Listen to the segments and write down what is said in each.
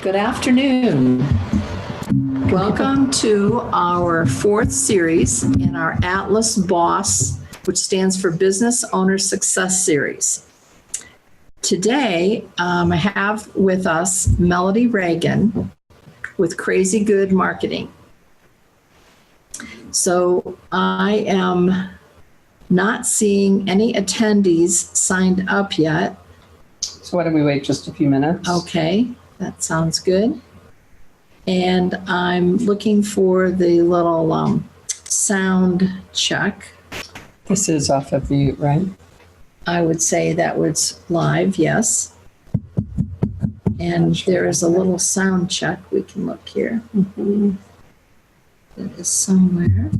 Good afternoon. Welcome to our fourth series in our Atlas BOSS, which stands for Business Owner Success Series. Today, I have with us Melody Reagan with Crazy Good Marketing. So I am not seeing any attendees signed up yet. So why don't we wait just a few minutes? Okay, that sounds good. And I'm looking for the little sound check. This is off of mute, right? I would say that was live, yes. And there is a little sound check. We can look here. Mm-hmm. It is somewhere.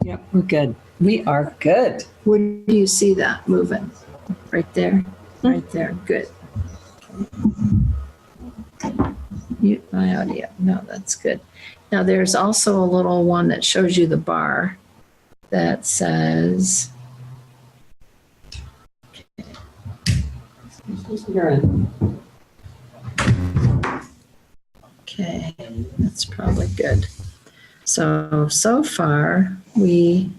Yep, we're good. We are good. Where do you see that moving? Right there? Right there. Good. Mute my audio. No, that's good. Now there's also a little one that shows you the bar that says, You're in. okay, that's probably good. So far we,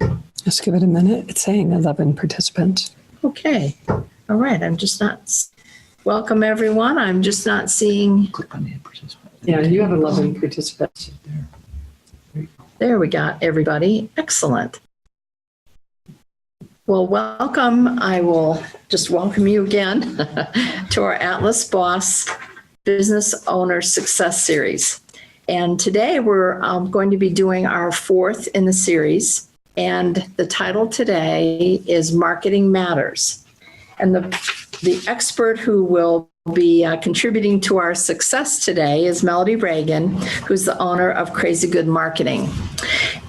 Just give it a minute. It's saying 11 participants. okay. All right, I'm just not, welcome everyone. I'm just not seeing, Click on the participant. Yeah, you have 11 participants. there we got everybody. Excellent. Well, welcome. I will just welcome you again to our Atlas BOSS Business Owner Success Series. And today we're going to be doing our fourth in the series. And the title today is Marketing Matters. And the expert who will be contributing to our success today is Melody Reagan, who's the owner of Crazy Good Marketing.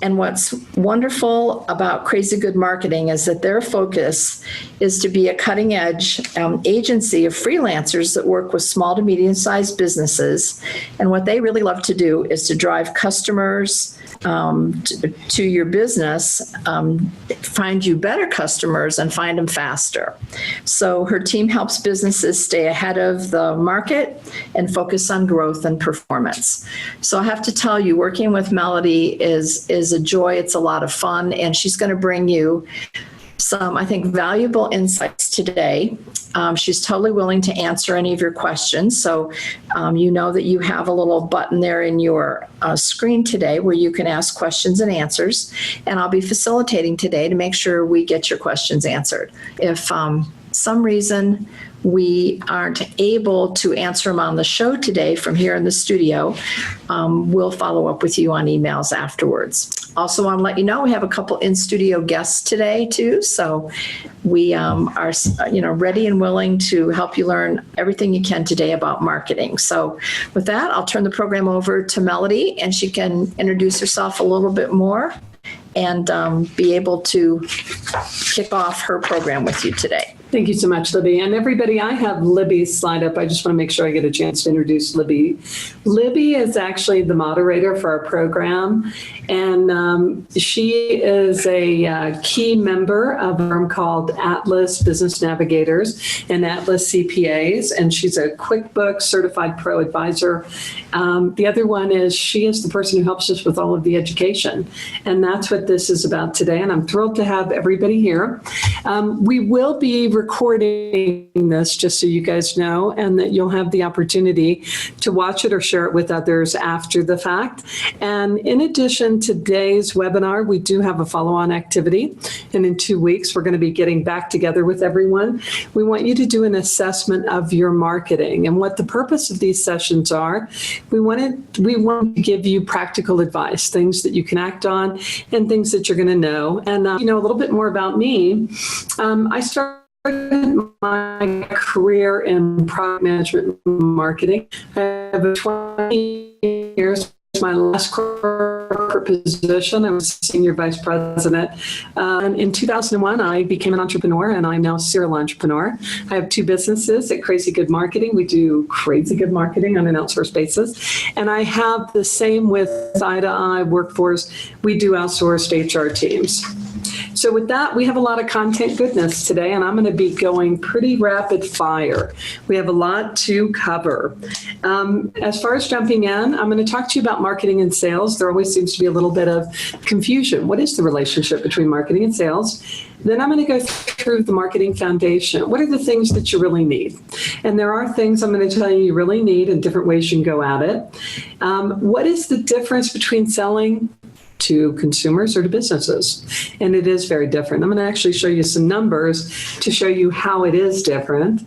And what's wonderful about Crazy Good Marketing is that their focus is to be a cutting edge agency of freelancers that work with small to medium sized businesses. And what they really love to do is to drive customers to your business, find you better customers and find them faster. So her team helps businesses stay ahead of the market and focus on growth and performance. So I have to tell you, working with Melody is a joy. It's a lot of fun, and she's going to bring you some, I think, valuable insights today. She's totally willing to answer any of your questions. So you know that you have a little button there in your screen today where you can ask questions and answers. And I'll be facilitating today to make sure we get your questions answered. If some reason we aren't able to answer them on the show today from here in the studio, we'll follow up with you on emails afterwards. Also want to let you know we have a couple in-studio guests today too, so we are ready and willing to help you learn everything you can today about marketing. So with that, I'll turn the program over to Melody, and she can introduce herself a little bit more and be able to kick off her program with you today. Thank you so much, Libby. And everybody, I have Libby's slide up. I just want to make sure I get a chance to introduce Libby. Libby is actually the moderator for our program, and she is a key member of a firm called Atlas Business Navigators and Atlas CPAs, and she's a QuickBooks Certified Pro Advisor. The other one is she is the person who helps us with all of the education, and that's what this is about today, and I'm thrilled to have everybody here. We will be recording this, just so you guys know, and that you'll have the opportunity to watch it or share it with others after the fact. And in addition, today's webinar, we do have a follow-on activity, and in 2 weeks, we're going to be getting back together with everyone. We want you to do an assessment of your marketing, and what the purpose of these sessions are. We want to give you practical advice, things that you can act on, and things that you're going to know. And a little bit more about me. I started my career in product management and marketing. I have 20 years. My last corporate position, I was senior vice president. And in 2001, I became an entrepreneur, and I'm now a serial entrepreneur. I have 2 businesses at Crazy Good Marketing. We do crazy good marketing on an outsourced basis. And I have the same with Ida Workforce. We do outsourced HR teams. So with that, we have a lot of content goodness today, and I'm going to be going pretty rapid fire. We have a lot to cover. As far as jumping in, I'm going to talk to you about marketing and sales. There always seems to be a little bit of confusion. What is the relationship between marketing and sales? Then I'm going to go through the marketing foundation. What are the things that you really need? And there are things I'm going to tell you really need and different ways you can go at it. What is the difference between selling to consumers or to businesses? And it is very different. I'm going to actually show you some numbers to show you how it is different.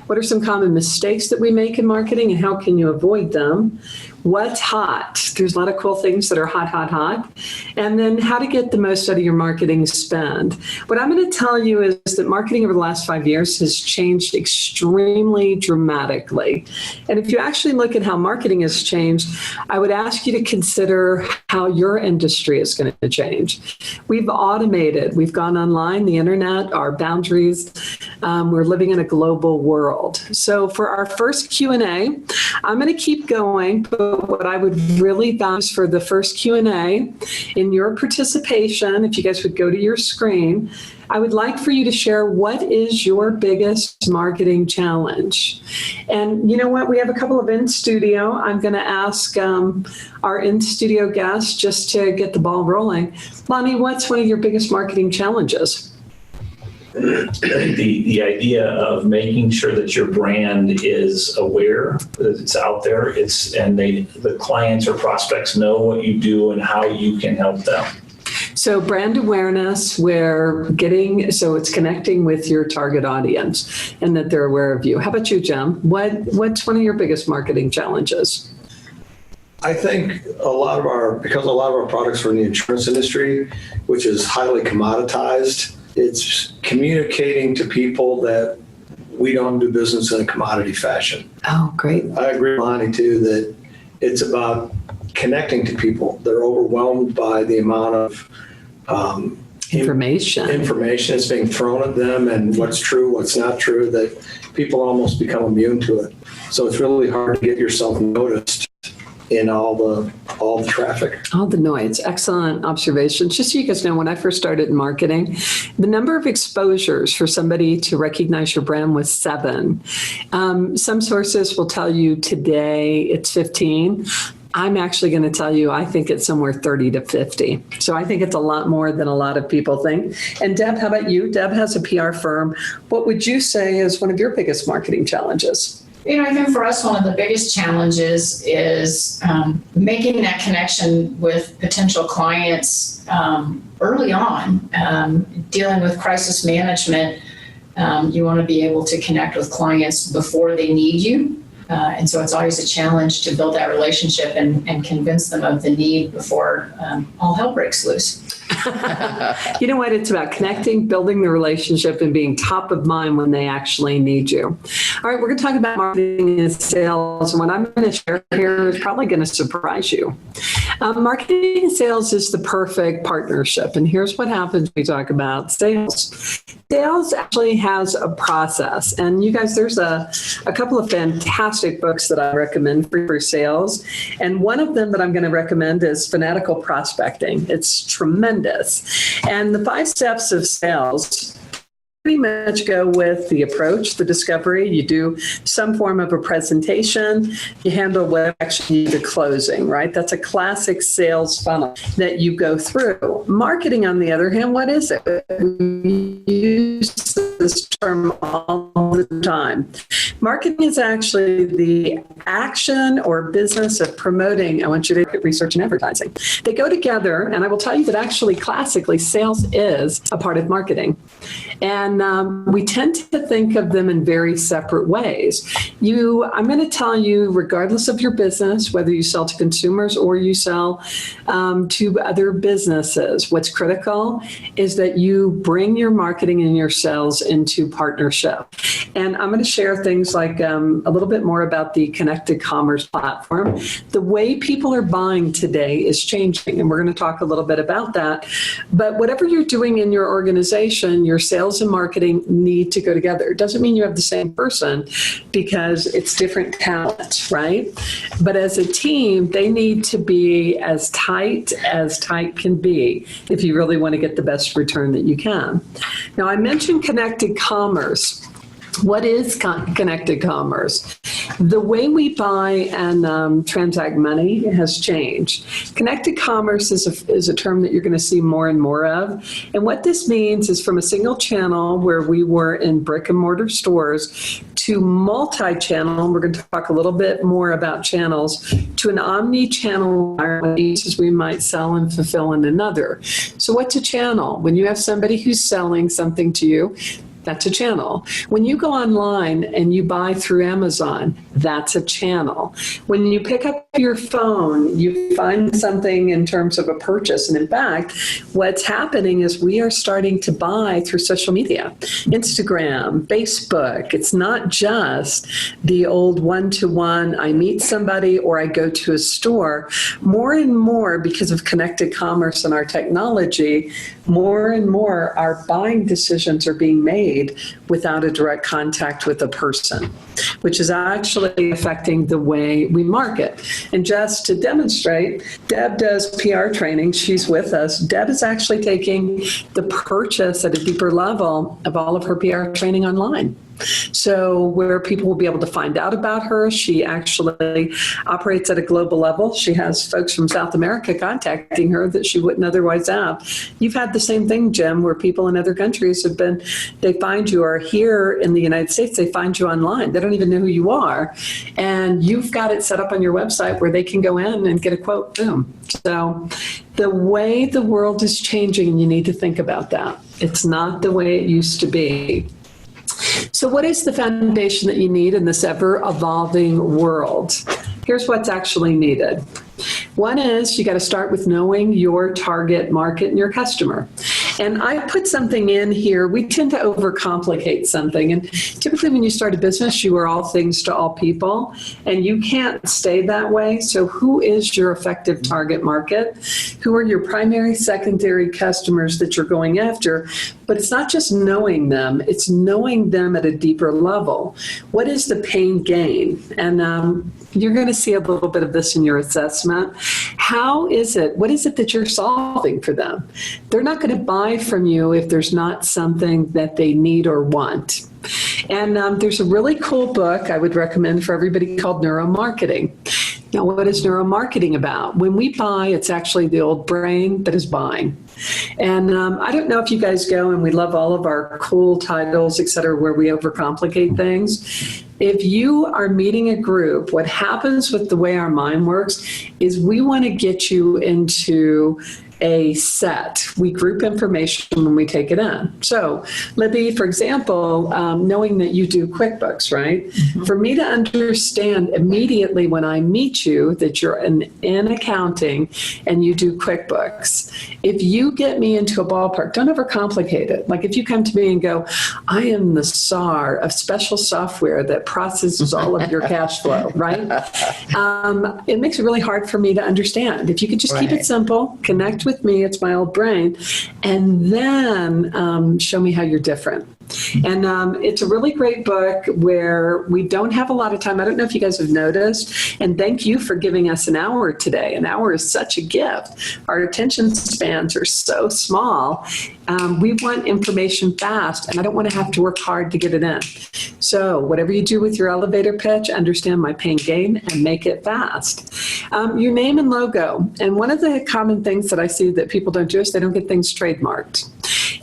What are some common mistakes that we make in marketing and how can you avoid them? What's hot? There's a lot of cool things that are hot, hot, hot. And then how to get the most out of your marketing spend. What I'm going to tell you is that marketing over the last 5 years has changed extremely dramatically. And if you actually look at how marketing has changed, I would ask you to consider how your industry is going to change. We've automated, we've gone online, the internet, our boundaries. We're living in a global world. So for our first Q&A, I'm going to keep going, but what I would really value is for the first Q&A, in your participation, if you guys would go to your screen, I would like for you to share what is your biggest marketing challenge. And you know what? We have a couple of in-studio. I'm going to ask our in-studio guests just to get the ball rolling. Lonnie, what's one of your biggest marketing challenges? The idea of making sure that your brand is aware, that it's out there, the clients or prospects know what you do and how you can help them. So brand awareness, so it's connecting with your target audience and that they're aware of you. How about you, Jim? What's one of your biggest marketing challenges? I think because a lot of our products are in the insurance industry, which is highly commoditized, it's communicating to people that we don't do business in a commodity fashion. Oh, great. I agree with Lonnie, too, that it's about connecting to people. They're overwhelmed by the amount of information that's being thrown at them and what's true, what's not true, that people almost become immune to it. So it's really hard to get yourself noticed in all the traffic. All the noise. Excellent observations. Just so you guys know, when I first started in marketing, the number of exposures for somebody to recognize your brand was 7. Some sources will tell you today it's 15. I'm actually going to tell you, I think it's somewhere 30 to 50. So I think it's a lot more than a lot of people think. And Deb, how about you? Deb has a PR firm. What would you say is one of your biggest marketing challenges? I think for us, one of the biggest challenges is making that connection with potential clients early on. Dealing with crisis management, you want to be able to connect with clients before they need you. And so it's always a challenge to build that relationship and convince them of the need before all hell breaks loose. You know what? It's about connecting, building the relationship, and being top of mind when they actually need you. All right, we're going to talk about marketing and sales. And what I'm going to share here is probably going to surprise you. Marketing and sales is the perfect partnership. And here's what happens when we talk about sales. Sales actually has a process. And you guys, there's a couple of fantastic books that I recommend for sales. And one of them that I'm going to recommend is Fanatical Prospecting. It's tremendous. And the 5 steps of sales pretty much go with the approach, the discovery. You do some form of a presentation. You handle what actually the closing, right? That's a classic sales funnel that you go through. Marketing, on the other hand, what is it? We use this term all the time. Marketing is actually the action or business of promoting. I want you to look at research and advertising. They go together, and I will tell you that actually classically sales is a part of marketing. And we tend to think of them in very separate ways. I'm going to tell you, regardless of your business, whether you sell to consumers or you sell to other businesses, what's critical is that you bring your marketing and your sales into partnership. And I'm going to share things like a little bit more about the Connected Commerce platform. The way people are buying today is changing, and we're going to talk a little bit about that. But whatever you're doing in your organization, your sales and marketing need to go together. It doesn't mean you have the same person, because it's different talent, right? But as a team, they need to be as tight can be if you really want to get the best return that you can. Now, I mentioned connected commerce. What is connected commerce? The way we buy and transact money has changed. Connected commerce is a term that you're going to see more and more of. And what this means is from a single channel where we were in brick and mortar stores to multi-channel, and we're going to talk a little bit more about channels, to an omni-channel environment, as we might sell and fulfill in another. So what's a channel? When you have somebody who's selling something to you, that's a channel. When you go online and you buy through Amazon, that's a channel. When you pick up your phone, you find something in terms of a purchase. And in fact, what's happening is we are starting to buy through social media, Instagram, Facebook. It's not just the old one-to-one, I meet somebody or I go to a store. More and more, because of connected commerce and our technology, more and more our buying decisions are being made without a direct contact with a person, which is actually affecting the way we market. And just to demonstrate, Deb does PR training. She's with us. Deb is actually taking the purchase at a deeper level of all of her PR training online. So where people will be able to find out about her, she actually operates at a global level. She has folks from South America contacting her that she wouldn't otherwise have. You've had the same thing, Jim, where people in other countries they find you, or here in the United States, they find you online. They don't even know who you are. And you've got it set up on your website where they can go in and get a quote, boom. So the way the world is changing, and you need to think about that. It's not the way it used to be. So what is the foundation that you need in this ever-evolving world? Here's what's actually needed. One is you got to start with knowing your target market and your customer. And I put something in here. We tend to overcomplicate something. And typically when you start a business, you are all things to all people. And you can't stay that way. So who is your effective target market? Who are your primary, secondary customers that you're going after? But it's not just knowing them. It's knowing them at a deeper level. What is the pain gain? And you're going to see a little bit of this in your assessment. How is it? What is it that you're solving for them? They're not going to buy from you if there's not something that they need or want. And there's a really cool book I would recommend for everybody called Neuromarketing. Now, what is neuromarketing about? When we buy, it's actually the old brain that is buying. And I don't know if you guys go, and we love all of our cool titles, et cetera, where we overcomplicate things. If you are meeting a group, what happens with the way our mind works is we want to get you into a set. We group information when we take it in. So, Libby, for example, knowing that you do QuickBooks, right? Mm-hmm. For me to understand immediately when I meet you that you're in accounting and you do QuickBooks, if you get me into a ballpark, don't overcomplicate it. Like if you come to me and go, I am the czar of special software that processes all of your cash flow, right? It makes it really hard for me to understand. If you could just keep it simple, connect with me, it's my old brain, and then show me how you're different. And it's a really great book where we don't have a lot of time. I don't know if you guys have noticed, and thank you for giving us an hour today. An hour is such a gift. Our attention spans are so small. We want information fast, and I don't want to have to work hard to get it in. So whatever you do with your elevator pitch, understand my pain gain and make it fast. Your name and logo. And one of the common things that I see that people don't do is they don't get things trademarked.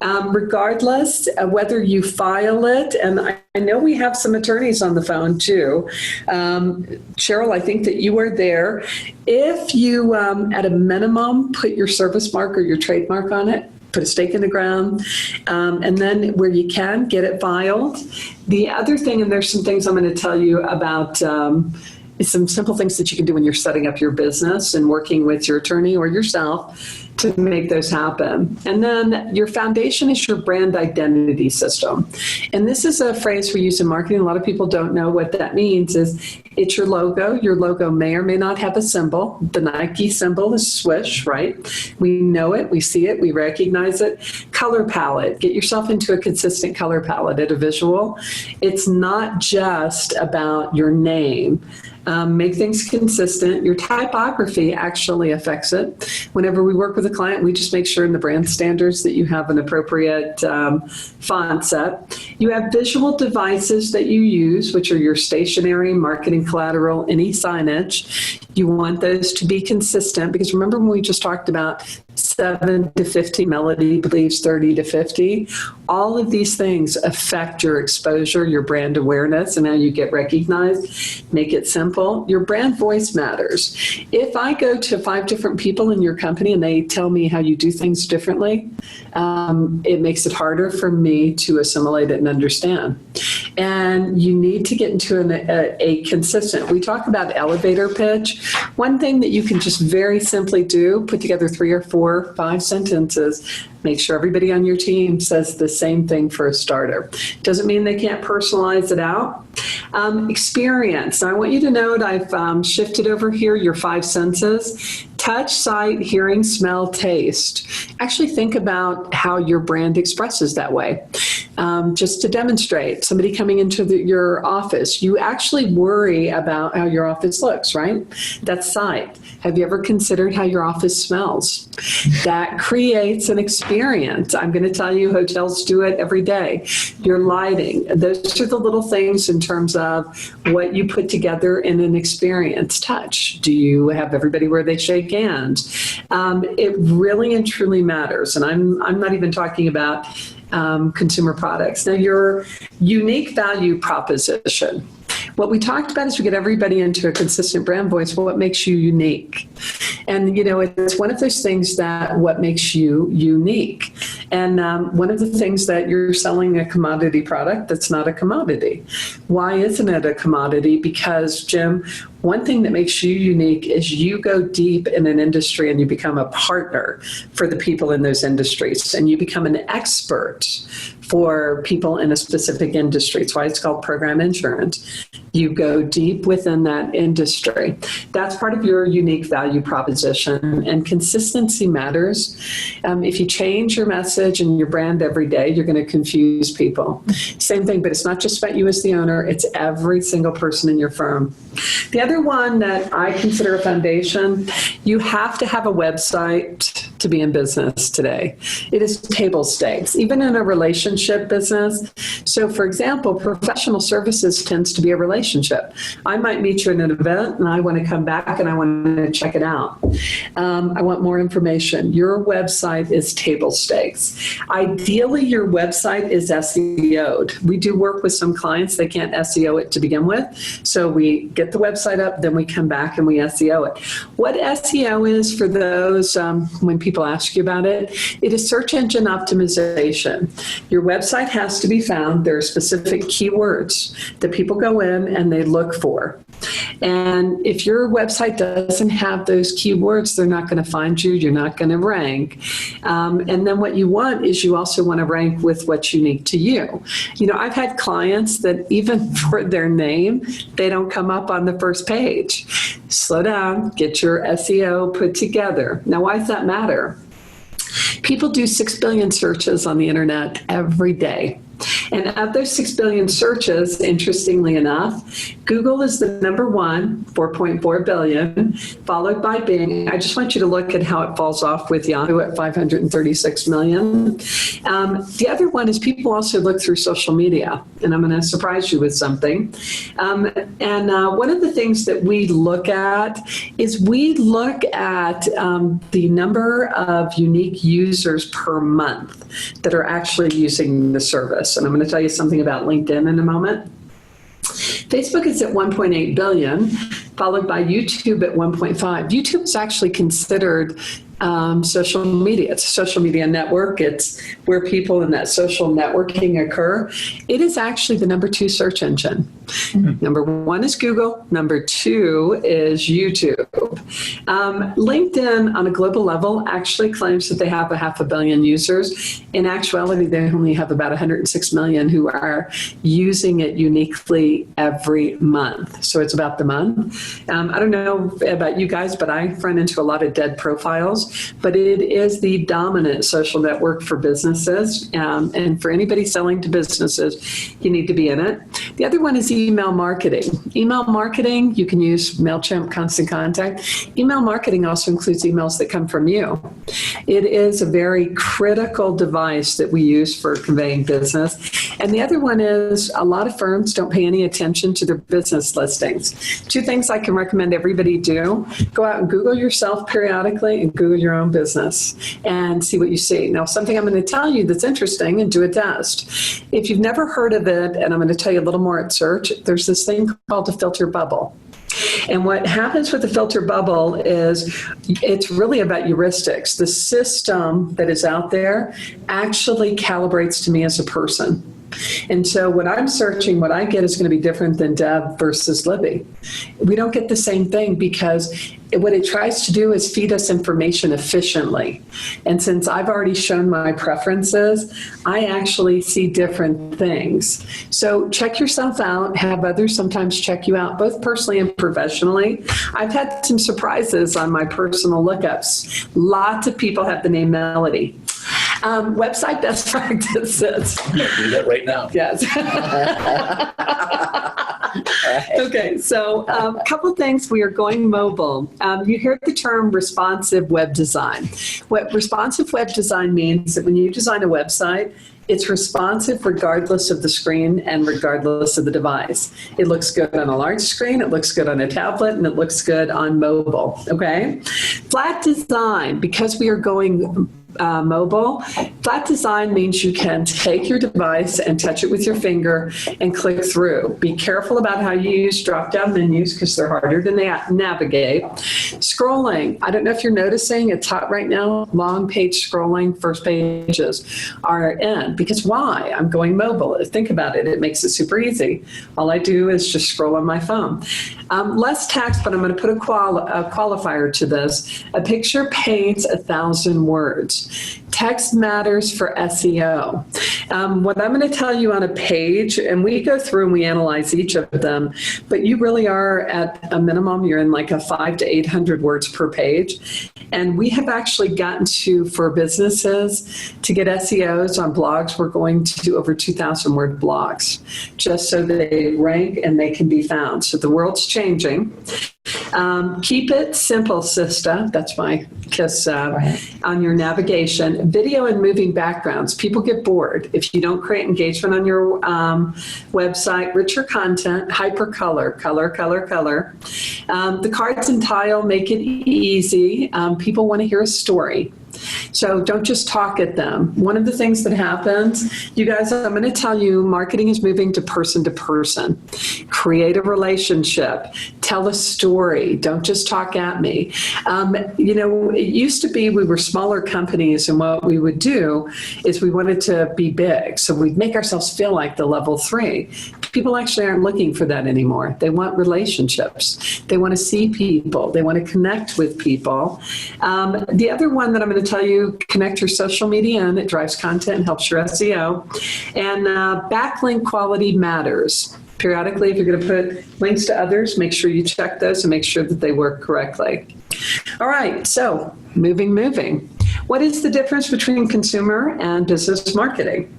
Regardless of whether you file it, and I know we have some attorneys on the phone too. Cheryl, I think that you were there. If you, at a minimum, put your service mark or your trademark on it, put a stake in the ground, and then where you can, get it filed. The other thing, and there's some things I'm going to tell you about some simple things that you can do when you're setting up your business and working with your attorney or yourself to make those happen. And then your foundation is your brand identity system. And this is a phrase we use in marketing. A lot of people don't know what that means. Is it's your logo. Your logo may or may not have a symbol. The Nike symbol is swoosh, right? We know it, we see it, we recognize it. Color palette. Get yourself into a consistent color palette at a visual. It's not just about your name. Make things consistent. Your typography actually affects it. Whenever we work with a client, we just make sure in the brand standards that you have an appropriate font set. You have visual devices that you use, which are your stationery, marketing collateral, any signage. You want those to be consistent because remember when we just talked about 7 to 50, Melody believes 30 to 50. All of these things affect your exposure, your brand awareness, and how you get recognized. Make it simple. Your brand voice matters. If I go to 5 different people in your company and they tell me how you do things differently, it makes it harder for me to assimilate it and understand. And you need to get into a consistent, we talk about elevator pitch. One thing that you can just very simply do, put together 3 or 4, 5 sentences, make sure everybody on your team says the same thing for a starter. Doesn't mean they can't personalize it out. Experience. Now, I want you to note I've shifted over here your 5 senses. Touch, sight, hearing, smell, taste. Actually think about how your brand expresses that way. Just to demonstrate, somebody coming into your office, you actually worry about how your office looks, right? That's sight. Have you ever considered how your office smells? That creates an experience. I'm going to tell you, hotels do it every day. Your lighting, those are the little things in terms of what you put together in an experience. Touch. Do you have everybody where they shake hands? It really and truly matters. And I'm not even talking about consumer products. Now, your unique value proposition. What we talked about is we get everybody into a consistent brand voice. Well, what makes you unique? And, you know, it's one of those things that what makes you unique. And one of the things that you're selling a commodity product that's not a commodity. Why isn't it a commodity? Because, Jim, one thing that makes you unique is you go deep in an industry and you become a partner for the people in those industries. And you become an expert for people in a specific industry. It's why it's called program insurance. You go deep within that industry. That's part of your unique value proposition, and consistency matters. If you change your message and your brand every day, you're going to confuse people. Same thing, but it's not just about you as the owner, it's every single person in your firm. The other one that I consider a foundation, you have to have a website to be in business today. It is table stakes, even in a relationship business. So for example, professional services tends to be a relationship. I might meet you in an event and I want to come back and I want to check it out. I want more information. Your website is table stakes. Ideally, your website is SEO'd. We do work with some clients, they can't SEO it to begin with. So we get the website up, then we come back and we SEO it. What SEO is for those, when people ask you about it, it is search engine optimization. Your website has to be found. There are specific keywords that people go in and they look for. And if your website doesn't have those keywords, they're not going to find you. You're not going to rank. And then what you want is you also want to rank with what's unique to you. You know, I've had clients that even for their name, they don't come up on the first page. Slow down, get your SEO put together. Now, why does that matter? People do 6 billion searches on the internet every day. And of those 6 billion searches, interestingly enough, Google is the number one, 4.4 billion, followed by Bing. I just want you to look at how it falls off with Yahoo at 536 million. The other one is people also look through social media, and I'm going to surprise you with something. One of the things that we look at is we look at the number of unique users per month that are actually using the service. And I'm going to tell you something about LinkedIn in a moment. Facebook is at 1.8 billion, followed by YouTube at 1.5. YouTube is actually considered social media. It's a social media network. It's where people in that social networking occur. It is actually the number 2 search engine. Number 1 is Google. Number 2 is YouTube. LinkedIn on a global level actually claims that they have 500 million users. In actuality, they only have about 106 million who are using it uniquely every month. So it's about the month. I don't know about you guys, but I run into a lot of dead profiles, but it is the dominant social network for businesses. And for anybody selling to businesses, you need to be in it. The other one is email marketing. Email marketing, you can use MailChimp, Constant Contact. Email marketing also includes emails that come from you. It is a very critical device that we use for conveying business. And the other one is a lot of firms don't pay any attention to their business listings. 2 things I can recommend everybody do. Go out and Google yourself periodically and Google your own business and see what you see. Now, something I'm going to tell you that's interesting, and do a test. If you've never heard of it, and I'm going to tell you a little more at search, there's this thing called a filter bubble. And what happens with the filter bubble is it's really about heuristics. The system that is out there actually calibrates to me as a person. And so when I'm searching, what I get is going to be different than Deb versus Libby. We don't get the same thing because what it tries to do is feed us information efficiently. And since I've already shown my preferences, I actually see different things. So check yourself out, have others sometimes check you out, both personally and professionally. I've had some surprises on my personal lookups. Lots of people have the name Melody. Website best practices. I'm going to do that right now. Yes. Okay, so a couple of things. We are going mobile. You hear the term responsive web design. What responsive web design means that when you design a website, it's responsive regardless of the screen and regardless of the device. It looks good on a large screen, it looks good on a tablet, and it looks good on mobile, okay? Flat design, because we are going mobile, flat design means you can take your device and touch it with your finger and click through. Be careful about how you use drop-down menus because they're harder to navigate. Scrolling, I don't know if you're noticing, it's hot right now. Long page scrolling, first pages are in. Because why? I'm going mobile. Think about it. It makes it super easy. All I do is just scroll on my phone. Less text, but I'm going to put a qualifier to this. A picture paints 1,000 words. Text matters for SEO. What I'm going to tell you on a page, and we go through and we analyze each of them, but you really are at a minimum, you're in like a 500 to 800 words per page. And we have actually gotten to, for businesses, to get SEOs on blogs, we're going to do over 2,000 word blogs, just so they rank and they can be found. So the world's changing. Keep it simple, Sista. That's my kiss on your navigation. Video and moving backgrounds. People get bored. If you don't create engagement on your website, richer content, hypercolor, color. The cards and tile make it easy. People want to hear a story. So don't just talk at them. One of the things that happens, you guys, I'm going to tell you, marketing is moving to person. Create a relationship. Tell a story. Don't just talk at me. It used to be we were smaller companies, and what we would do is we wanted to be big. So we'd make ourselves feel like the level 3. People actually aren't looking for that anymore. They want relationships. They want to see people. They want to connect with people. The other one that I'm going to tell you, connect your social media and it drives content and helps your SEO. And backlink quality matters. Periodically, if you're going to put links to others, make sure you check those and make sure that they work correctly. All right, so moving. What is the difference between consumer and business marketing?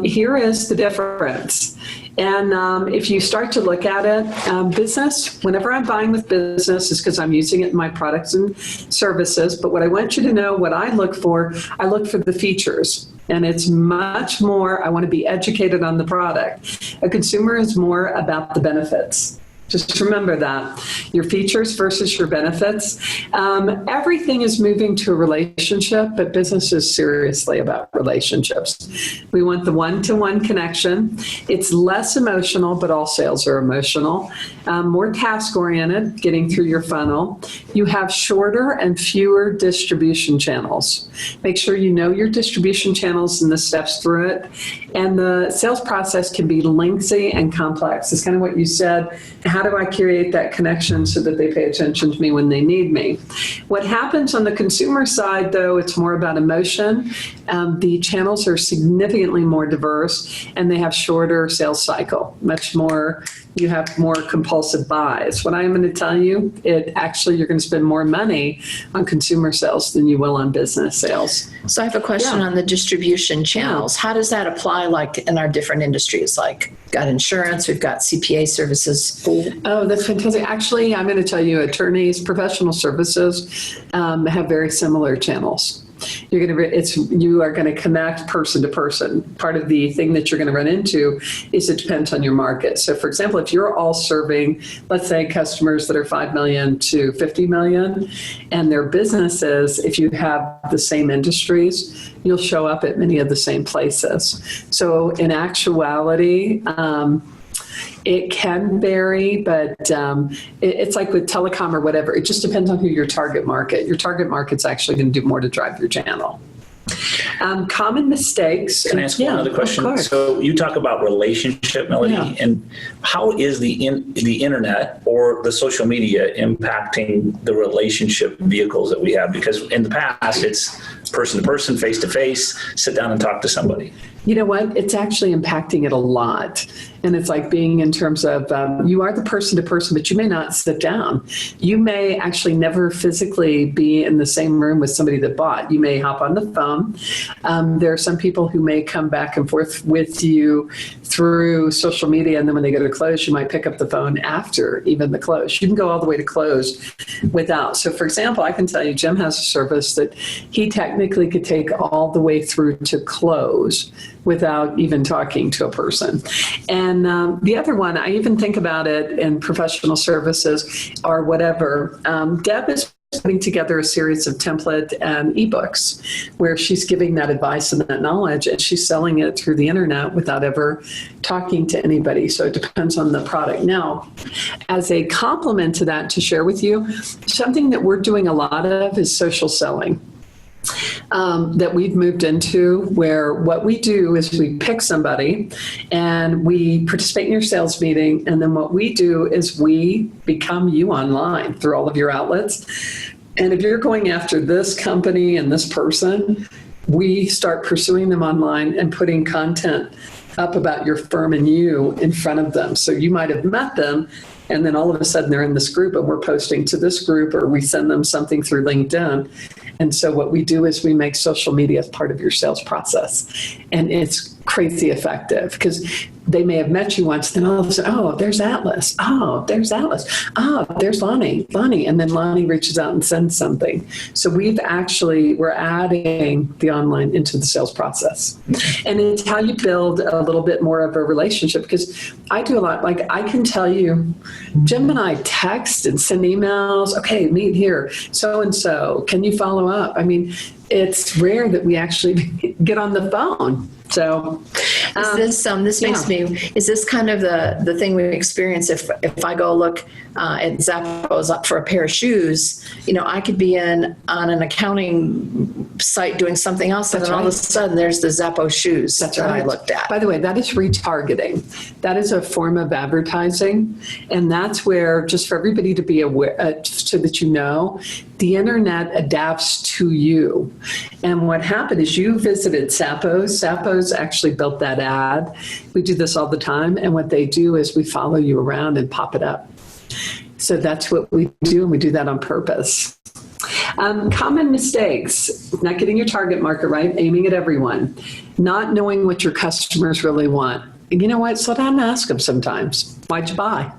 Here is the difference. And if you start to look at it, business, whenever I'm buying with business, is because I'm using it in my products and services. But what I want you to know, what I look for the features. And it's much more, I want to be educated on the product. A consumer is more about the benefits. Just remember that. Your features versus your benefits. Everything is moving to a relationship, but business is seriously about relationships. We want the one-to-one connection. It's less emotional, but all sales are emotional. More task-oriented, getting through your funnel. You have shorter and fewer distribution channels. Make sure you know your distribution channels and the steps through it. And the sales process can be lengthy and complex. It's kind of what you said. How do I create that connection so that they pay attention to me when they need me? What happens on the consumer side, though, it's more about emotion. The channels are significantly more diverse, and they have shorter sales cycle, much more. You have more compulsive buys. What I'm going to tell you, you're going to spend more money on consumer sales than you will on business sales. So I have a question on the distribution channels. How does that apply like in our different industries? Like we've got insurance, we've got CPA services. Oh, that's fantastic. Actually, I'm going to tell you, attorneys, professional services have very similar channels. You are going to connect person to person. Part of the thing that you're going to run into is it depends on your market. So for example, if you're all serving, let's say customers that are 5 million to 50 million and their businesses, if you have the same industries, you'll show up at many of the same places. So in actuality, it can vary, but it's like with telecom or whatever. It just depends on who your target market. Your target market's actually going to do more to drive your channel. Common mistakes. Can I ask one other question? Of course. So you talk about relationship, Melody, and how is the internet or the social media impacting the relationship vehicles that we have? Because in the past, it's person to person, face to face, sit down and talk to somebody. You know what? It's actually impacting it a lot. And it's like being in terms of you are the person to person, but you may not sit down. You may actually never physically be in the same room with somebody that bought. You may hop on the phone. There are some people who may come back and forth with you through social media, and then when they go to close, you might pick up the phone after even the close. You can go all the way to close without. So for example, I can tell you Jim has a service that he technically could take all the way through to close without even talking to a person. And the other one, I even think about it in professional services or whatever. Deb is putting together a series of template ebooks where she's giving that advice and that knowledge, and she's selling it through the internet without ever talking to anybody. So it depends on the product. Now, as a complement to that, to share with you, something that we're doing a lot of is social selling. That we've moved into, where what we do is we pick somebody and we participate in your sales meeting, and then what we do is we become you online through all of your outlets. And if you're going after this company and this person, we start pursuing them online and putting content up about your firm and you in front of them. So you might have met them, and then all of a sudden they're in this group and we're posting to this group, or we send them something through LinkedIn. And so what we do is we make social media as part of your sales process. And it's crazy effective because they may have met you once, then all of a sudden, oh, there's Atlas. Oh, there's Atlas. Oh, there's Lonnie. And then Lonnie reaches out and sends something. So we're adding the online into the sales process. And it's how you build a little bit more of a relationship, because I do a lot. Like I can tell you, Jim and I text and send emails. Okay, meet here. So-and-so, can you follow up? I mean, it's rare that we actually get on the phone. So this makes me, is this kind of the thing we experience if I go look at Zappos up for a pair of shoes, I could be on an accounting site doing something else, and then all of a sudden there's the Zappos shoes that I looked at. By the way, that is retargeting. That is a form of advertising, and that's where, just for everybody to be aware, so that the internet adapts to you. And what happened is you visited Zappos. Zappos actually built that ad. We do this all the time, and what they do is we follow you around and pop it up. So that's what we do, and we do that on purpose. Common mistakes: not getting your target market right, aiming at everyone, not knowing what your customers really want. You know what? Slow down and ask them sometimes. Why'd you buy?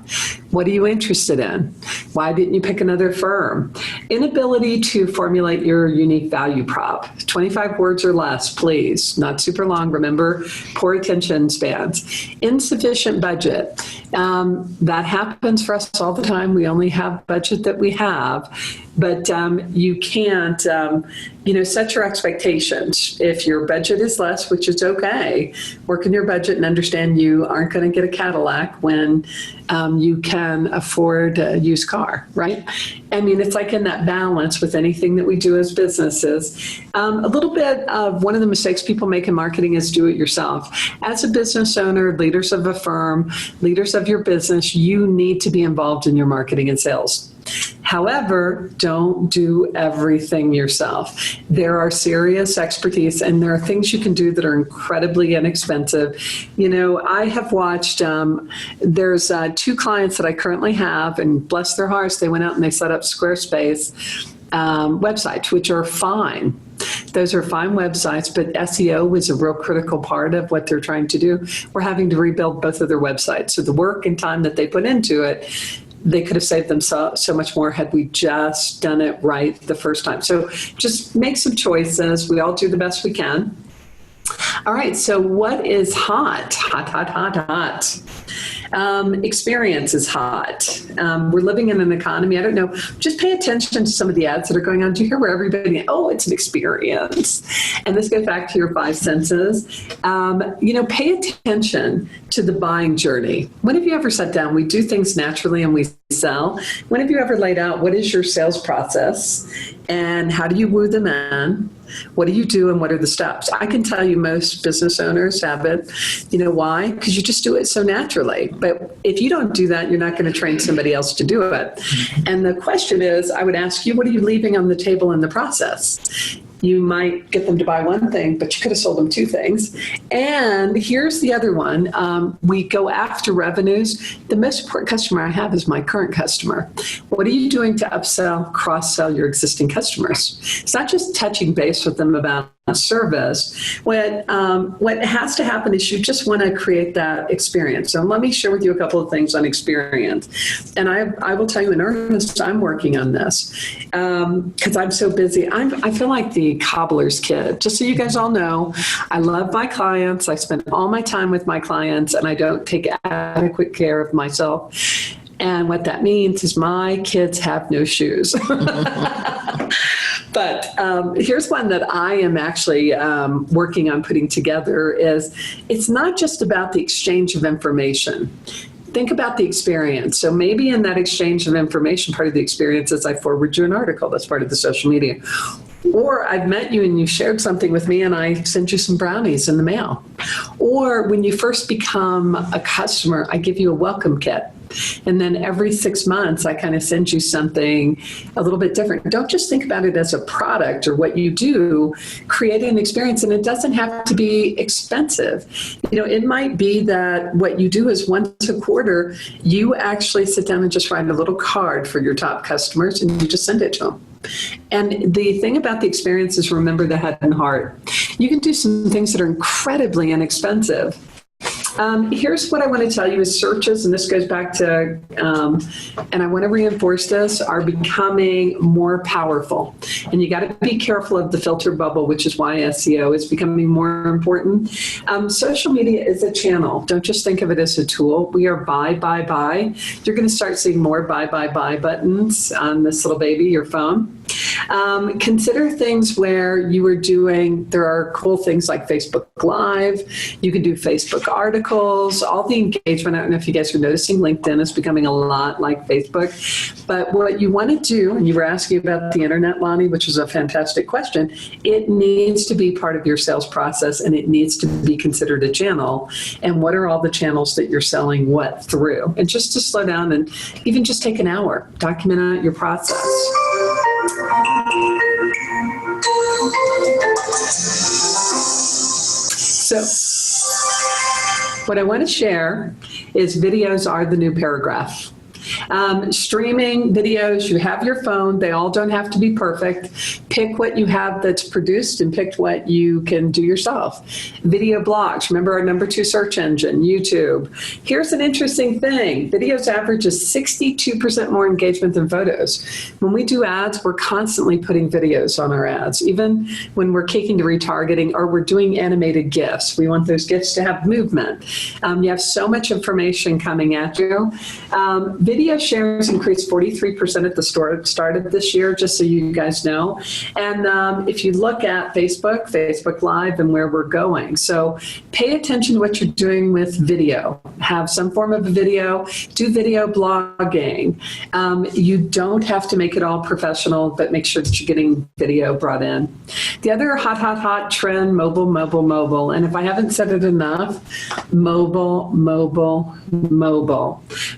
What are you interested in? Why didn't you pick another firm? Inability to formulate your unique value prop. 25 words or less, please. Not super long, remember, poor attention spans. Insufficient budget. That happens for us all the time. We only have budget that we have, but you can't, set your expectations. If your budget is less, which is okay, work in your budget and understand you aren't going to get a Cadillac when you can afford a used car, right? I mean, it's like in that balance with anything that we do as businesses. A little bit of one of the mistakes people make in marketing is do it yourself. As a business owner, leaders of a firm, leaders of your business, you need to be involved in your marketing and sales. However, don't do everything yourself. There are serious expertise and there are things you can do that are incredibly inexpensive. I have watched, there's 2 clients that I currently have, and bless their hearts, they went out and they set up Squarespace websites, which are fine. Those are fine websites, but SEO was a real critical part of what they're trying to do. We're having to rebuild both of their websites. So the work and time that they put into it, they could have saved them so much more had we just done it right the first time. So just make some choices. We all do the best we can. All right, so what is hot? Hot. Experience is hot. We're living in an economy. I don't know. Just pay attention to some of the ads that are going on. Do you hear where everybody, it's an experience? And this goes back to your 5 senses. Pay attention to the buying journey. When have you ever sat down? We do things naturally and we sell. When have you ever laid out what is your sales process and how do you woo them in? What do you do and what are the steps? I can tell you most business owners have it. You know why? Because you just do it so naturally. But if you don't do that, you're not going to train somebody else to do it. And the question is, I would ask you, what are you leaving on the table in the process? You might get them to buy one thing, but you could have sold them 2 things. And here's the other one. We go after revenues. The most important customer I have is my current customer. What are you doing to upsell, cross-sell your existing customers? It's not just touching base with them about a service. What has to happen is you just want to create that experience. So let me share with you a couple of things on experience. And I will tell you in earnest, I'm working on this because I'm so busy. I feel like the cobbler's kid. Just so you guys all know, I love my clients. I spend all my time with my clients and I don't take adequate care of myself. And what that means is my kids have no shoes. But here's one that I am actually working on putting together is it's not just about the exchange of information. Think about the experience. So maybe in that exchange of information, part of the experience is I forward you an article that's part of the social media. Or I've met you and you shared something with me and I send you some brownies in the mail. Or when you first become a customer, I give you a welcome kit. And then every 6 months, I kind of send you something a little bit different. Don't just think about it as a product or what you do. Create an experience, and it doesn't have to be expensive. It might be that what you do is once a quarter, you actually sit down and just write a little card for your top customers, and you just send it to them. And the thing about the experience is remember the head and heart. You can do some things that are incredibly inexpensive. Here's what I want to tell you is searches, and this goes back to, and I want to reinforce this, are becoming more powerful. And you got to be careful of the filter bubble, which is why SEO is becoming more important. Social media is a channel. Don't just think of it as a tool. We are buy. You're going to start seeing more buy buttons on this little baby, your phone. Consider things where you are doing, there are cool things like Facebook Live. You can do Facebook articles, all the engagement. I don't know if you guys are noticing, LinkedIn is becoming a lot like Facebook. But what you want to do, and you were asking about the internet, Lonnie, which is a fantastic question, it needs to be part of your sales process and it needs to be considered a channel. And what are all the channels that you're selling what through? And just to slow down and even just take an hour, document out your process. So what I want to share is videos are the new paragraph. Streaming videos, you have your phone. They all don't have to be perfect. Pick what you have that's produced and pick what you can do yourself. Video blogs, remember our number 2 search engine, YouTube. Here's an interesting thing. Videos averages 62% more engagement than photos. When we do ads, we're constantly putting videos on our ads, even when we're kicking to retargeting or we're doing animated GIFs. We want those GIFs to have movement. You have so much information coming at you. Video shares increased 43% at the start of this year, just so you guys know. And if you look at Facebook Live, and where we're going. So pay attention to what you're doing with video. Have some form of a video. Do video blogging. You don't have to make it all professional, but make sure that you're getting video brought in. The other hot trend, mobile. And if I haven't said it enough, mobile. Mobile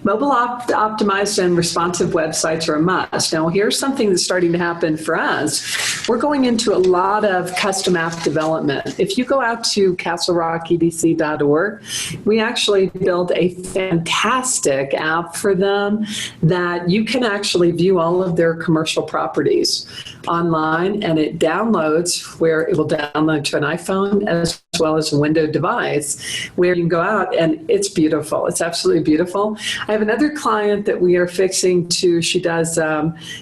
optimized and responsive websites are a must. Now, here's something that's starting to happen for us. We're going into a lot of custom app development. If you go out to castlerockedc.org, we actually build a fantastic app for them that you can actually view all of their commercial properties online, and it downloads where it will download to an iPhone as well as a Windows device, where you can go out, and it's beautiful. It's absolutely beautiful. I have another client that we are fixing to, she does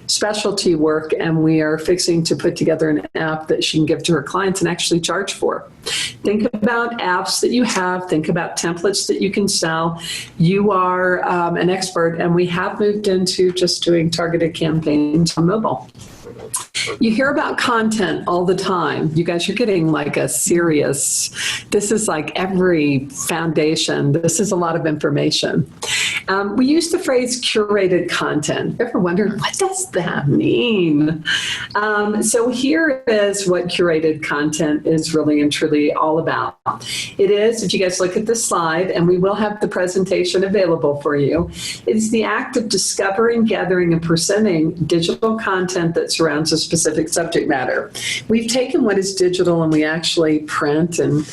specialty work, and we are fixing to put together an app that she can give to her clients and actually charge for. Think about apps that you have. Think about templates that you can sell. You are an expert, and we have moved into just doing targeted campaigns on mobile. You hear about content all the time. You guys are getting like a serious, this is like every foundation. This is a lot of information. We use the phrase curated content. Ever wondered, what does that mean? So here is what curated content is really and truly all about. It is, if you guys look at this slide, and we will have the presentation available for you, it is the act of discovering, gathering, and presenting digital content that surrounds a specific subject matter. We've taken what is digital and we actually print and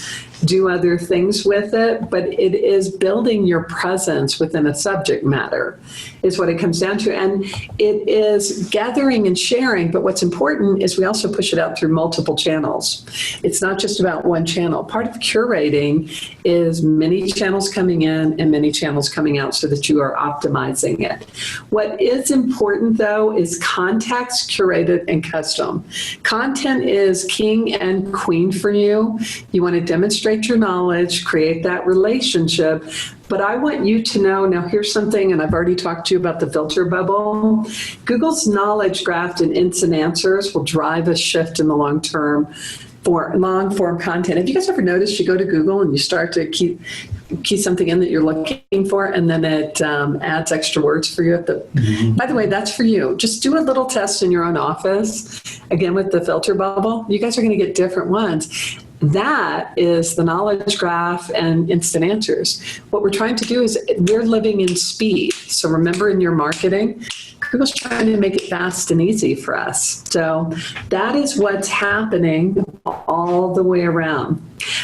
do other things with it, but it is building your presence within a subject matter is what it comes down to. And it is gathering and sharing, but what's important is we also push it out through multiple channels. It's not just about one channel. Part of curating is many channels coming in and many channels coming out so that you are optimizing it. What is important though is context, curated, and custom. Content is king and queen for you. You want to demonstrate your knowledge, create that relationship. But I want you to know, now here's something, and I've already talked to you about the filter bubble. Google's knowledge graph and instant answers will drive a shift in the long term for long form content. Have you guys ever noticed you go to Google and you start to key something in that you're looking for, and then it adds extra words for you at the, by the way, that's for you. Just do a little test in your own office, again with the filter bubble. You guys are going to get different ones. That is the knowledge graph and instant answers. What we're trying to do is we're living in speed. So remember, in your marketing, Google's trying to make it fast and easy for us. So that is what's happening all the way around.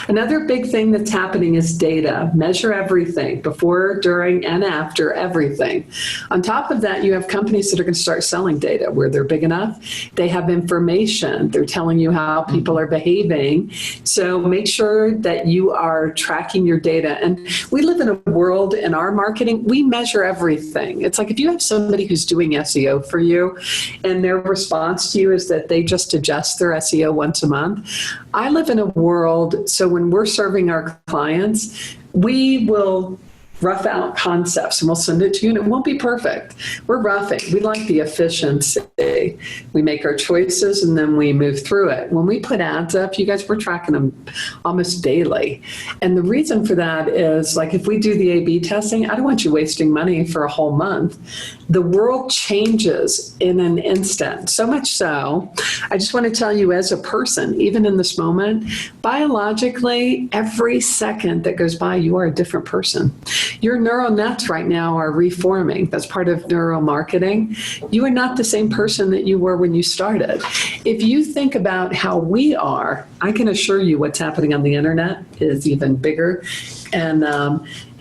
Another big thing that's happening is data. Measure everything, before, during, and after everything. On top of that, you have companies that are going to start selling data where they're big enough. They have information. They're telling you how people are behaving. So make sure that you are tracking your data. And we live in a world in our marketing, we measure everything. It's like if you have somebody who's doing SEO for you and their response to you is that they just adjust their SEO once a month. I live in a world, so when we're serving our clients, we will rough out concepts and we'll send it to you, and it won't be perfect. We're roughing. We like the efficiency. We make our choices and then we move through it. When we put ads up, you guys, we're tracking them almost daily. And the reason for that is, like, if we do the A/B testing, I don't want you wasting money for a whole month. The world changes in an instant. So much so, I just want to tell you, as a person, even in this moment, biologically, every second that goes by, you are a different person. Your neural nets right now are reforming. That's part of neuromarketing. You are not the same person that you were when you started. If you think about how we are, I can assure you what's happening on the internet is even bigger, and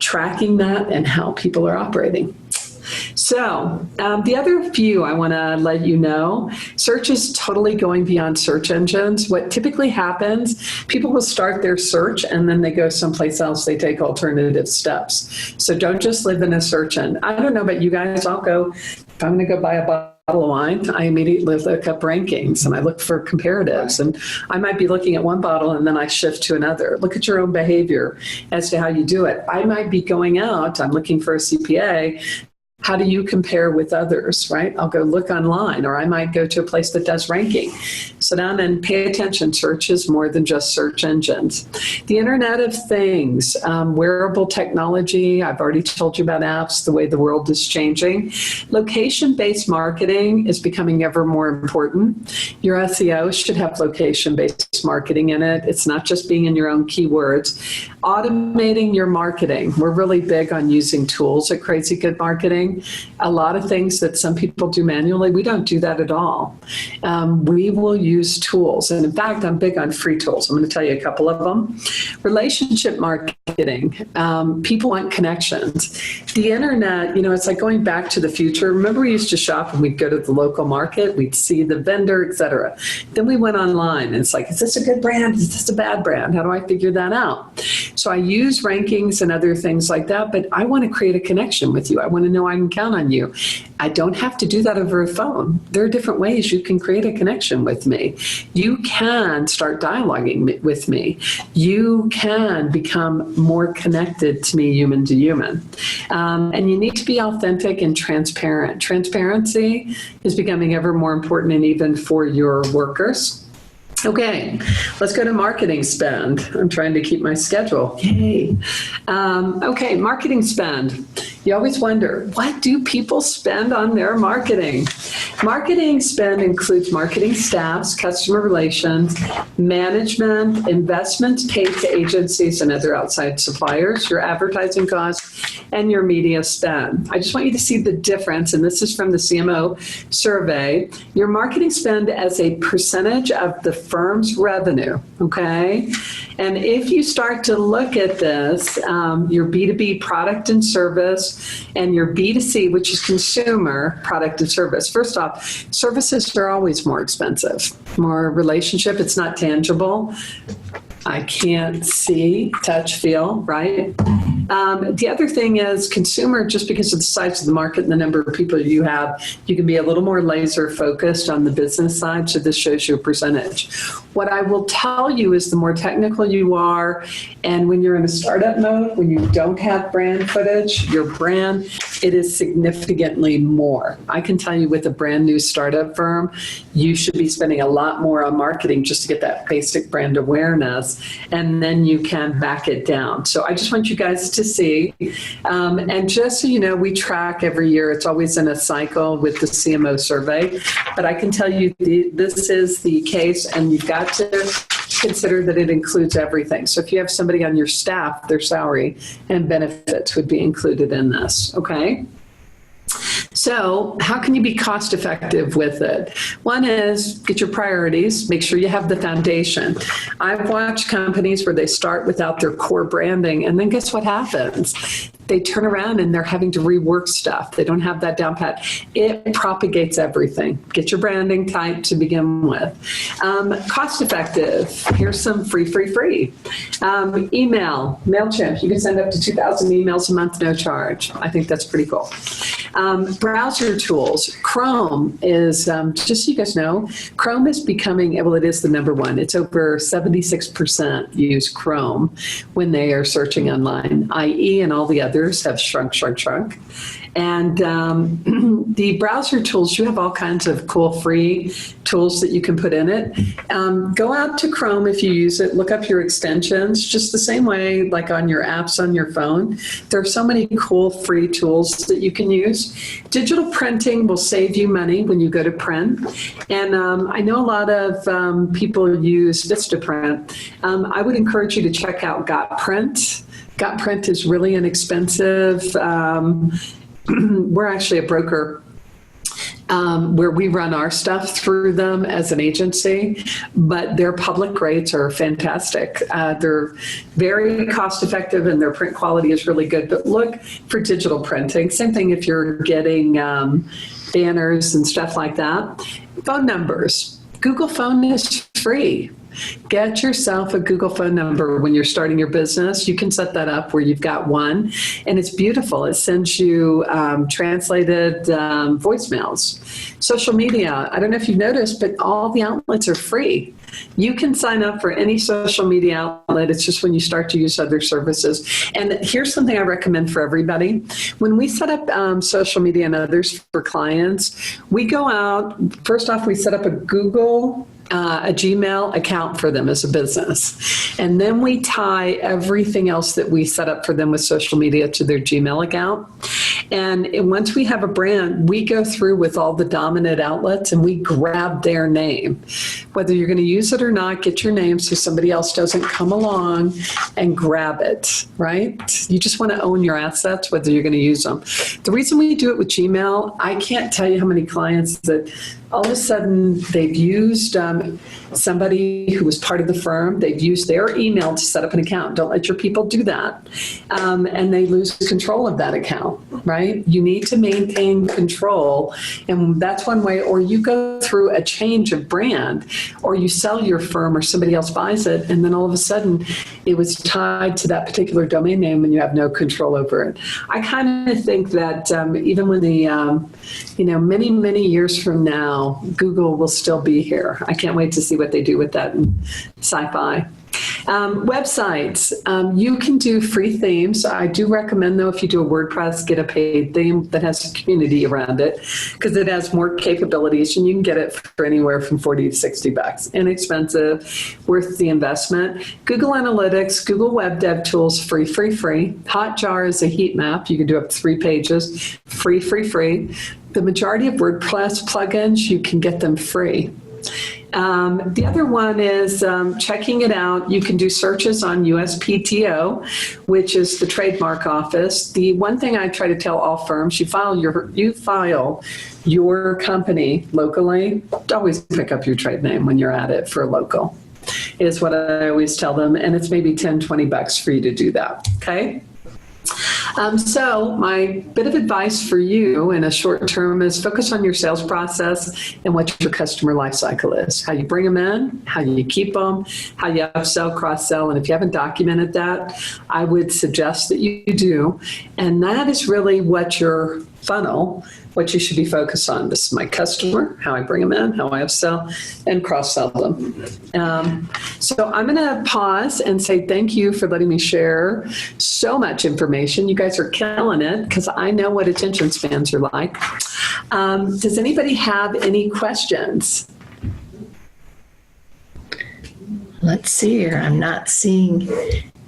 tracking that and how people are operating. So the other few I want to let you know, search is totally going beyond search engines. What typically happens, people will start their search and then they go someplace else. They take alternative steps. So don't just live in a search engine. I don't know about you guys. If I'm going to go buy a bottle of wine, I immediately look up rankings and I look for comparatives. And I might be looking at one bottle and then I shift to another. Look at your own behavior as to how you do it. I might be going out, I'm looking for a CPA. How do you compare with others, right? I'll go look online, or I might go to a place that does ranking. Sit down and pay attention. Search is more than just search engines. The Internet of Things, wearable technology, I've already told you about apps, the way the world is changing. Location-based marketing is becoming ever more important. Your SEO should have location-based marketing in it. It's not just being in your own keywords. Automating your marketing. We're really big on using tools at Crazy Good Marketing. A lot of things that some people do manually, we don't do that at all. We will use tools. And in fact, I'm big on free tools. I'm going to tell you a couple of them. Relationship marketing. People want connections. The internet, it's like going back to the future. Remember, we used to shop and we'd go to the local market, we'd see the vendor, etc. Then we went online and it's like, is this a good brand? Is this a bad brand? How do I figure that out? So I use rankings and other things like that, but I want to create a connection with you. I want to know I can count on you. I don't have to do that over a phone. There are different ways you can create a connection with me. You can start dialoguing with me. You can become more connected to me, human to human. And you need to be authentic and transparent. Transparency is becoming ever more important, and even for your workers. Okay, let's go to marketing spend. I'm trying to keep my schedule. Yay. Okay, marketing spend. You always wonder, what do people spend on their marketing? Marketing spend includes marketing staffs, customer relations, management, investments paid to agencies and other outside suppliers, your advertising costs, and your media spend. I just want you to see the difference, and this is from the CMO survey. Your marketing spend as a percentage of the firm's revenue, okay? And if you start to look at this, your B2B product and service, and your B2C, which is consumer product and service. First off, services are always more expensive. More relationship, it's not tangible. I can't see, touch, feel, right? The other thing is consumer, just because of the size of the market and the number of people you have, you can be a little more laser focused on the business side. So this shows you a percentage. What I will tell you is the more technical you are, and when you're in a startup mode, when you don't have brand footage, your brand, it is significantly more. I can tell you with a brand new startup firm, you should be spending a lot more on marketing just to get that basic brand awareness, and then you can back it down. So I just want you guys to see, and just so you know, we track every year. It's always in a cycle with the CMO survey, but I can tell you this is the case, and you've got to consider that it includes everything. So if you have somebody on your staff, their salary and benefits would be included in this, okay? So how can you be cost effective with it? One is get your priorities, make sure you have the foundation. I've watched companies where they start without their core branding, and then guess what happens? They turn around and they're having to rework stuff. They don't have that down pat. It propagates everything. Get your branding tight to begin with. Cost effective. Here's some free. Email, MailChimp. You can send up to 2,000 emails a month, no charge. I think that's pretty cool. Browser tools. Chrome is, just so you guys know, Chrome is becoming, well, it is the number one. It's over 76% use Chrome when they are searching online. IE and all the others have shrunk. And the browser tools, you have all kinds of cool free tools that you can put in it. Go out to Chrome if you use it. Look up your extensions, just the same way like on your apps on your phone. There are so many cool free tools that you can use. Digital printing will save you money when you go to print. And I know a lot of people use Vistaprint. I would encourage you to check out GotPrint. GotPrint is really inexpensive. We're actually a broker where we run our stuff through them as an agency, but their public rates are fantastic. They're very cost effective and their print quality is really good. But look for digital printing. Same thing if you're getting banners and stuff like that. Phone numbers. Google Phone is free. Get yourself a Google phone number when you're starting your business. You can set that up where you've got one, and it's beautiful. It sends you translated voicemails. Social media, I don't know if you've noticed, but all the outlets are free. You can sign up for any social media outlet. It's just when you start to use other services. And here's something I recommend for everybody. When we set up social media and others for clients, we go out, first off, we set up a Gmail account for them as a business. And then we tie everything else that we set up for them with social media to their Gmail account. And once we have a brand, we go through with all the dominant outlets and we grab their name. Whether you're going to use it or not, get your name so somebody else doesn't come along and grab it, right? You just want to own your assets, whether you're going to use them. The reason we do it with Gmail, I can't tell you how many clients that all of a sudden they've used somebody who was part of the firm. They've used their email to set up an account. Don't let your people do that. And they lose control of that account, right? You need to maintain control. And that's one way. Or you go through a change of brand, or you sell your firm or somebody else buys it. And then all of a sudden it was tied to that particular domain name and you have no control over it. I kind of think that even when many, many years from now, Google will still be here. I can't wait to see what they do with that in sci-fi. Websites, you can do free themes. I do recommend, though, if you do a WordPress, get a paid theme that has a community around it because it has more capabilities and you can get it for anywhere from $40 to $60. Inexpensive, worth the investment. Google Analytics, Google Web Dev Tools, free. Hotjar is a heat map. You can do up to 3 pages, free. The majority of WordPress plugins, you can get them free. The other one is checking it out. You can do searches on USPTO, which is the trademark office. The one thing I try to tell all firms, you file your company locally. Always pick up your trade name when you're at it for local, is what I always tell them. And it's maybe $10, $20 for you to do that. Okay. So my bit of advice for you in a short term is focus on your sales process and what your customer life cycle is, how you bring them in, how you keep them, how you upsell, cross-sell. And if you haven't documented that, I would suggest that you do. And that is really what your funnel, what you should be focused on. This is my customer, how I bring them in, how I upsell and cross-sell them. So I'm going to pause and say thank you for letting me share so much information. You guys are killing it because I know what attention spans are like. Does anybody have any questions? Let's see here. I'm not seeing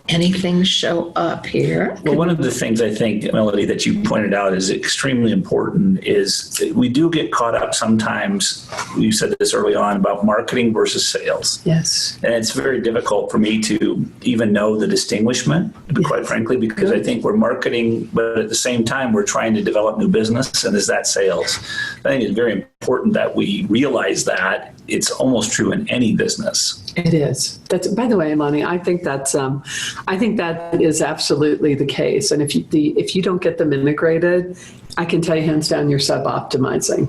anything show up here. Well, one of the things I think, Melody, that you pointed out is extremely important is that we do get caught up sometimes, you said this early on, about marketing versus sales. Yes. And it's very difficult for me to even know the distinguishment, quite frankly, because I think we're marketing, but at the same time, we're trying to develop new business, and is that sales? I think it's very important that we realize that it's almost true in any business. It is. That's, by the way, Lonnie, I think that is absolutely the case. And if you don't get them integrated, I can tell you hands down, you're sub-optimizing.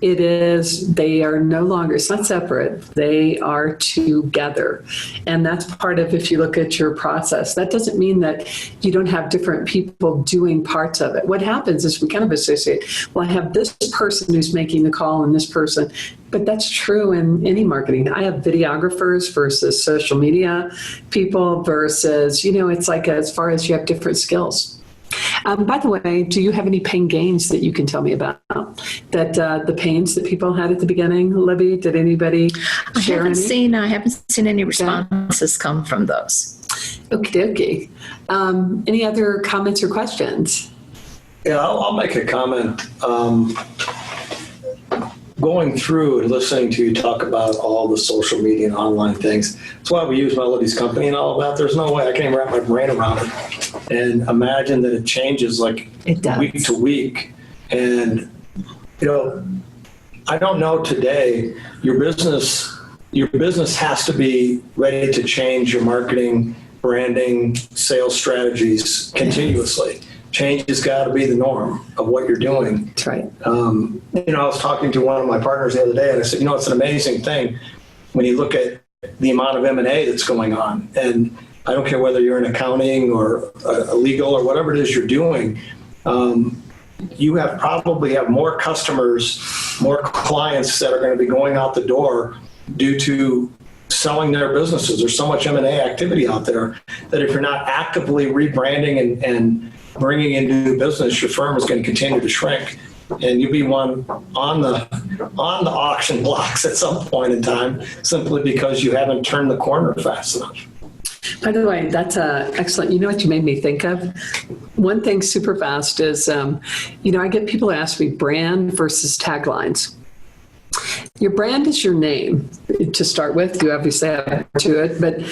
It is, they are no longer, it's not separate, they are together. And that's part of, if you look at your process, that doesn't mean that you don't have different people doing parts of it. What happens is we kind of associate, well, I have this person who's making the call and this person, but that's true in any marketing. I have videographers versus social media people versus, it's like as far as you have different skills. By the way, do you have any pain gains that you can tell me about? That the pains that people had at the beginning, Libby? Did anybody share any? I haven't seen any responses come from those. Okay. Any other comments or questions? Yeah, I'll make a comment. Going through and listening to you talk about all the social media and online things, that's why we use Melody's company and all of that. There's no way I can't even wrap my brain around it. And imagine that it changes like it does. Week to week. And I don't know today, your business has to be ready to change your marketing, branding, sales strategies continuously. Change has got to be the norm of what you're doing. That's right. I was talking to one of my partners the other day, and I said, it's an amazing thing when you look at the amount of M&A that's going on. And I don't care whether you're in accounting or legal or whatever it is you're doing. You probably have more customers, more clients that are going to be going out the door due to selling their businesses. There's so much M&A activity out there that if you're not actively rebranding and bringing in new business, your firm is going to continue to shrink, and you'll be one on the auction blocks at some point in time, simply because you haven't turned the corner fast enough. By the way, that's excellent. You know what you made me think of? One thing super fast is, I get people who ask me brand versus taglines. Your brand is your name to start with. You obviously have to it, but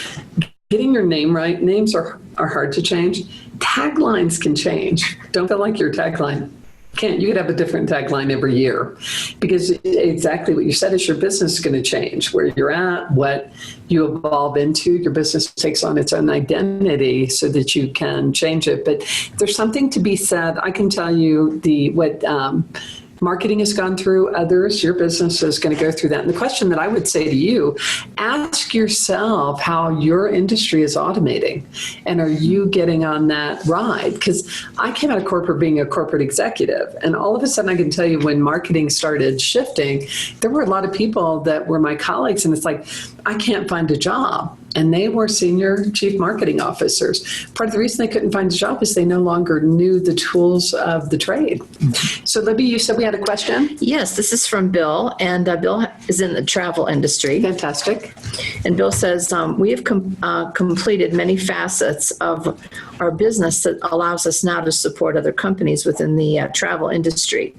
getting your name right, names are hard to change. Taglines can change. Don't feel like your tagline can't. You could have a different tagline every year, because exactly what you said is your business is going to change. Where you're at, what you evolve into, your business takes on its own identity so that you can change it. But there's something to be said. I can tell you what marketing has gone through, others, your business is going to go through that. And the question that I would say to you, ask yourself how your industry is automating, and are you getting on that ride? Because I came out of corporate being a corporate executive, and all of a sudden I can tell you when marketing started shifting, there were a lot of people that were my colleagues, and it's like, I can't find a job. And they were senior chief marketing officers. Part of the reason they couldn't find a job is they no longer knew the tools of the trade. So Libby, you said we had a question? Yes, this is from Bill, and Bill is in the travel industry. Fantastic. And Bill says, we have completed many facets of our business that allows us now to support other companies within the travel industry.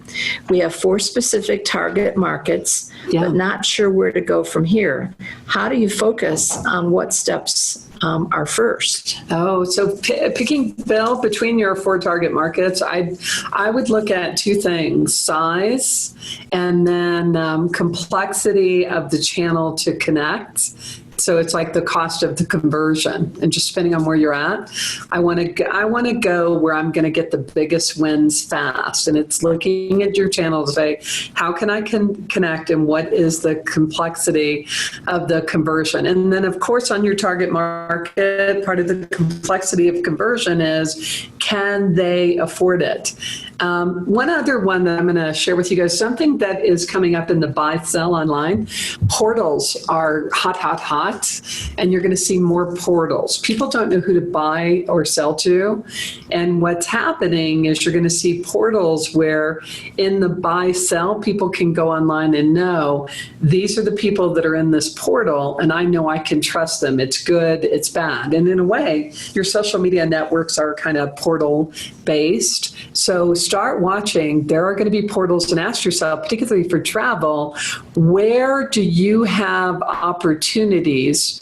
We have 4 specific target markets, but not sure where to go from here. How do you focus on what steps are first? Oh, so picking, Bill, between your 4 target markets, I would look at 2 things: size, and then complexity of the channel to connect. So it's like the cost of the conversion, and just depending on where you're at, I want to go where I'm going to get the biggest wins fast. And it's looking at your channel to say, how can I connect, and what is the complexity of the conversion? And then, of course, on your target market, part of the complexity of conversion is, can they afford it? One other one that I'm going to share with you guys, something that is coming up in the buy sell online. Portals are hot, and you're going to see more portals. People don't know who to buy or sell to, and what's happening is you're going to see portals where in the buy sell, people can go online and know these are the people that are in this portal, and I know I can trust them. It's good, it's bad. And in a way, your social media networks are kind of portal based. So start watching. There are going to be portals, and ask yourself, particularly for travel, where do you have opportunities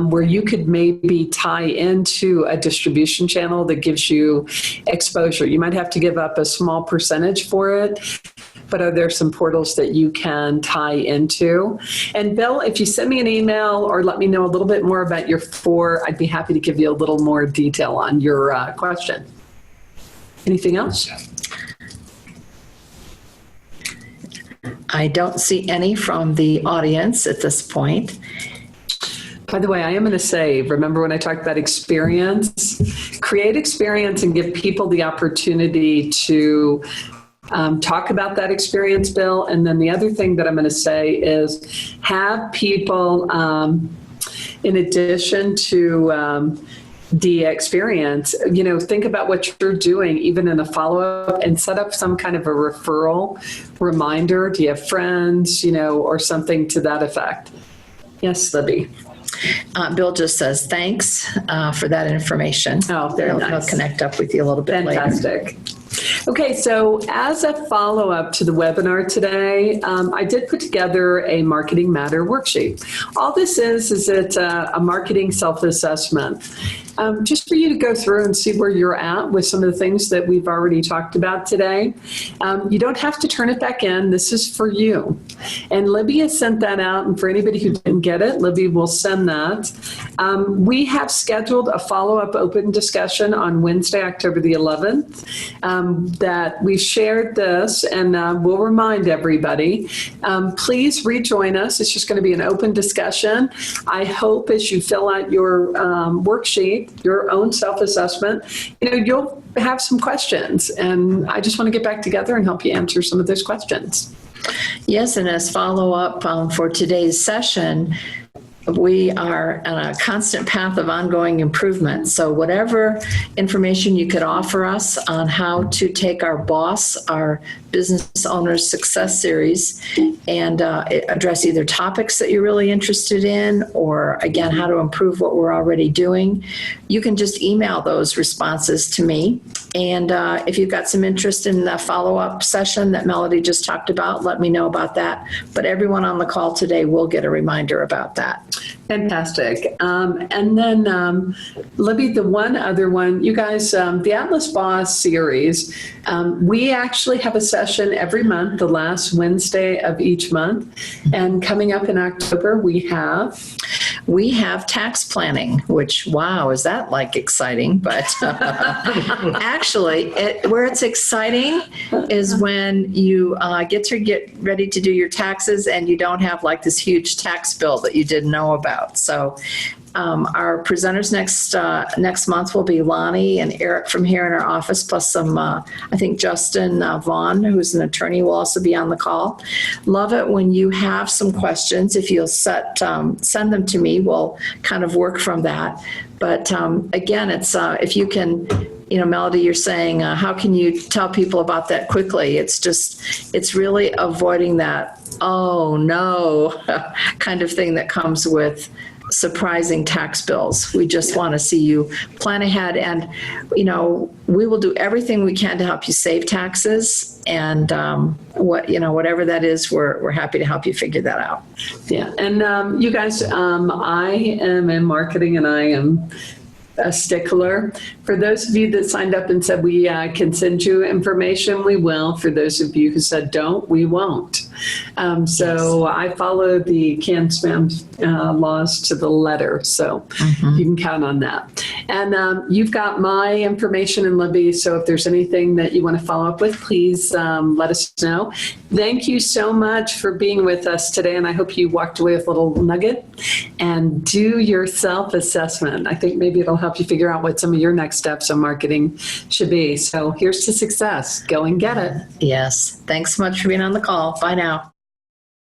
where you could maybe tie into a distribution channel that gives you exposure? You might have to give up a small percentage for it, but are there some portals that you can tie into? And Bill, if you send me an email or let me know a little bit more about your 4, I'd be happy to give you a little more detail on your question. Anything else? I don't see any from the audience at this point. By the way, I am going to say, remember when I talked about experience? Create experience and give people the opportunity to talk about that experience, Bill. And then the other thing that I'm going to say is have people, in addition to the experience, think about what you're doing, even in a follow-up, and set up some kind of a referral reminder. Do you have friends, or something to that effect? Yes, Libby. Bill just says, thanks for that information. Oh, very nice. He'll connect up with you a little bit later. Fantastic. Okay, so as a follow-up to the webinar today, I did put together a Marketing Matter worksheet. All this is it's a marketing self-assessment. just for you to go through and see where you're at with some of the things that we've already talked about today. You don't have to turn it back in. This is for you. And Libby has sent that out. And for anybody who didn't get it, Libby will send that. We have scheduled a follow-up open discussion on Wednesday, October the 11th, that we shared this, and we'll remind everybody. Please rejoin us. It's just going to be an open discussion. I hope as you fill out your worksheet, your own self-assessment, you'll have some questions, and I just want to get back together and help you answer some of those questions. Yes, and as follow-up for today's session, we are on a constant path of ongoing improvement. So whatever information you could offer us on how to take our BOSS, our Business Owners Success Series, and address either topics that you're really interested in, or again, how to improve what we're already doing, you can just email those responses to me. And if you've got some interest in the follow-up session that Melody just talked about, let me know about that. But everyone on the call today will get a reminder about that. Fantastic. And then, Libby, the one other one, you guys, the Atlas Boss series, we actually have a session every month, the last Wednesday of each month. And coming up in October, we have tax planning, which, wow, is that like exciting? But actually, where it's exciting is when you get ready to do your taxes and you don't have like this huge tax bill that you didn't know about. So our presenters next month will be Lonnie and Eric from here in our office, plus some, I think Justin Vaughn, who's an attorney, will also be on the call. Love it when you have some questions. If you'll send them to me, we'll kind of work from that. But again, it's if you can, Melody, you're saying, how can you tell people about that quickly? It's really avoiding that, oh no, kind of thing that comes with surprising tax bills. We just want to see you plan ahead, and we will do everything we can to help you save taxes, and whatever that is, we're happy to help you figure that out. Yeah, and you guys, I am in marketing, and I am a stickler. For those of you that signed up and said we can send you information, we will. For those of you who said don't, we won't. So I follow the CAN-SPAM laws to the letter, so you can count on that. And you've got my information in Libby, so if there's anything that you want to follow up with, please let us know. Thank you so much for being with us today, and I hope you walked away with a little nugget. And do your self-assessment. I think maybe it'll help you figure out what some of your next steps on marketing should be. So here's to success. Go and get it. Yes. Thanks so much for being on the call. Bye now.